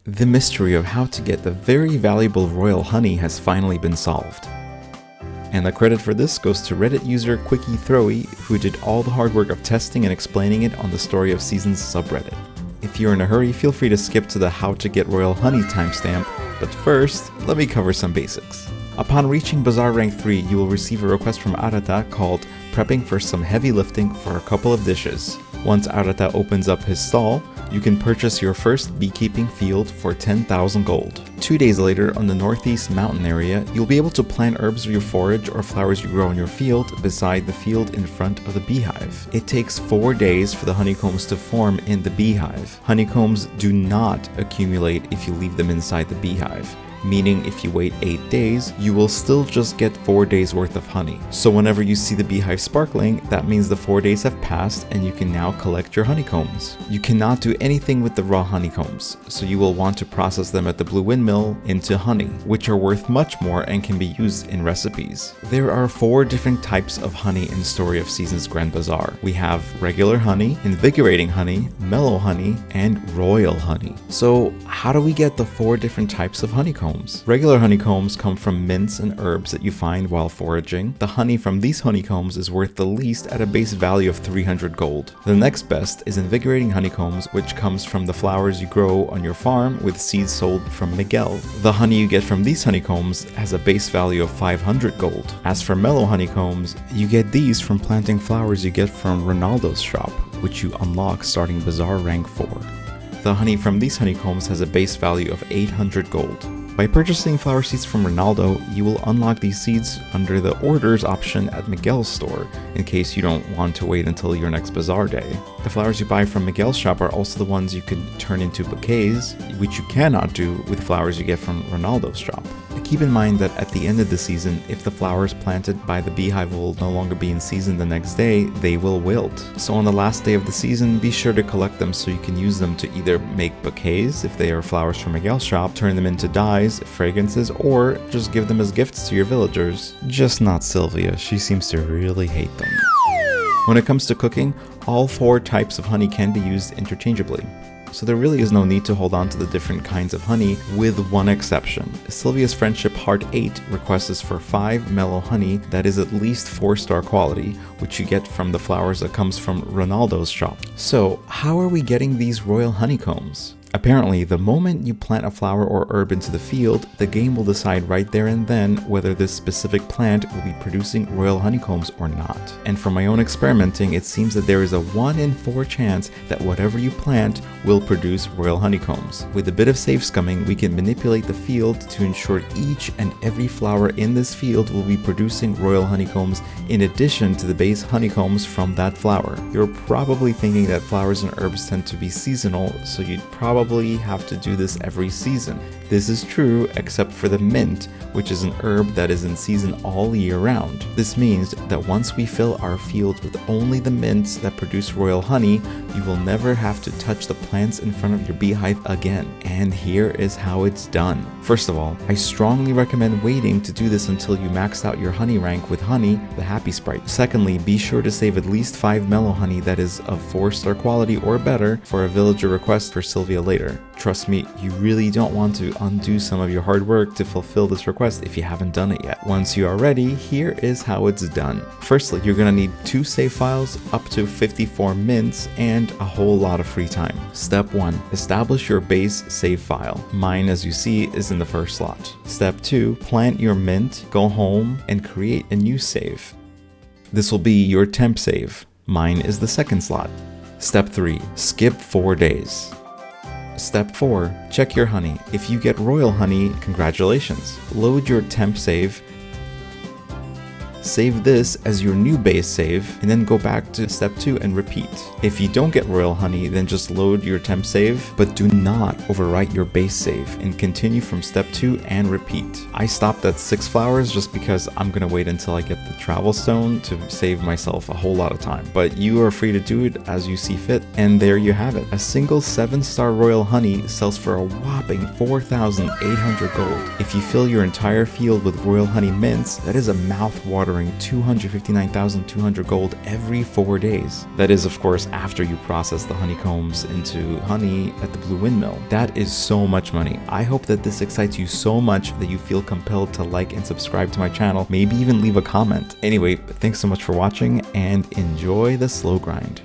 The mystery of how to get the very valuable royal honey has finally been solved. And the credit for this goes to Reddit user quickiethrowie, who did all the hard work of testing and explaining it on the Story of Seasons subreddit. If you're in a hurry, feel free to skip to the How to Get Royal Honey timestamp, but first, let me cover some basics. Upon reaching Bazaar rank 3, you will receive a request from Arata called Prepping for some heavy lifting for a couple of dishes. Once Arata opens up his stall, you can purchase your first beekeeping field for 10,000 gold. 2 days later, on the northeast mountain area, you'll be able to plant herbs you forage or flowers you grow in your field beside the field in front of the beehive. It takes 4 days for the honeycombs to form in the beehive. Honeycombs do not accumulate if you leave them inside the beehive, meaning if you wait 8 days, you will still just get 4 days worth of honey. So whenever you see the beehive sparkling, that means the 4 days have passed and you can now collect your honeycombs. You cannot do anything with the raw honeycombs, so you will want to process them at the blue windmill into honey, which are worth much more and can be used in recipes. There are 4 different types of honey in Story of Seasons Grand Bazaar. We have regular honey, invigorating honey, mellow honey, and royal honey. So how do we get the 4 different types of honeycombs? Regular honeycombs come from mints and herbs that you find while foraging. The honey from these honeycombs is worth the least at a base value of 300 gold. The next best is invigorating honeycombs, which comes from the flowers you grow on your farm with seeds sold from Miguel. The honey you get from these honeycombs has a base value of 500 gold. As for mellow honeycombs, you get these from planting flowers you get from Ronaldo's shop, which you unlock starting Bazaar rank 4. The honey from these honeycombs has a base value of 800 gold. By purchasing flower seeds from Ronaldo, you will unlock these seeds under the orders option at Miguel's store, in case you don't want to wait until your next Bazaar day. The flowers you buy from Miguel's shop are also the ones you can turn into bouquets, which you cannot do with flowers you get from Ronaldo's shop. Keep in mind that at the end of the season, if the flowers planted by the beehive will no longer be in season the next day, they will wilt. So on the last day of the season, be sure to collect them so you can use them to either make bouquets if they are flowers from Miguel's shop, turn them into dyes, fragrances, or just give them as gifts to your villagers. Just not Sylvia, she seems to really hate them. When it comes to cooking, all 4 types of honey can be used interchangeably. So there really is no need to hold on to the different kinds of honey, with one exception. Sylvia's Friendship Heart 8 requests for 5 mellow honey that is at least 4-star quality, which you get from the flowers that comes from Ronaldo's shop. So how are we getting these royal honeycombs? Apparently, the moment you plant a flower or herb into the field, the game will decide right there and then whether this specific plant will be producing royal honeycombs or not. And from my own experimenting, it seems that there is a 1 in 4 chance that whatever you plant will produce royal honeycombs. With a bit of safe scumming, we can manipulate the field to ensure each and every flower in this field will be producing royal honeycombs in addition to the base honeycombs from that flower. You're probably thinking that flowers and herbs tend to be seasonal, so you'd probably have to do this every season. This is true except for the mint, which is an herb that is in season all year round. This means that once we fill our field with only the mints that produce royal honey, you will never have to touch the plants in front of your beehive again. And here is how it's done. First of all, I strongly recommend waiting to do this until you maxed out your honey rank with Honey, the Happy Sprite. Secondly, be sure to save at least 5 mellow honey that is of 4-star quality or better for a villager request for Sylvia later. Trust me, you really don't want to undo some of your hard work to fulfill this request if you haven't done it yet. Once you are ready, here is how it's done. Firstly, you're gonna need 2 save files, up to 54 mints, and a whole lot of free time. Step 1. Establish your base save file. Mine, as you see, is in the first slot. Step 2. Plant your mint, go home, and create a new save. This will be your temp save. Mine is the second slot. Step 3. Skip 4 days. Step 4. Check your honey. If you get royal honey, congratulations. Load your temp save. Save this as your new base save, and then go back to step 2 and repeat. If you don't get royal honey, then just load your temp save, but do not overwrite your base save, and continue from step 2 and repeat. I stopped at 6 flowers just because I'm gonna wait until I get the travel stone to save myself a whole lot of time, but you are free to do it as you see fit. And there you have it. A single 7-star royal honey sells for a whopping 4,800 gold. If you fill your entire field with royal honey mints, that is a mouth-watering gathering 259,200 gold every 4 days. That is, of course, after you process the honeycombs into honey at the Blue Windmill. That is so much money. I hope that this excites you so much that you feel compelled to like and subscribe to my channel, maybe even leave a comment. Anyway, thanks so much for watching and enjoy the slow grind.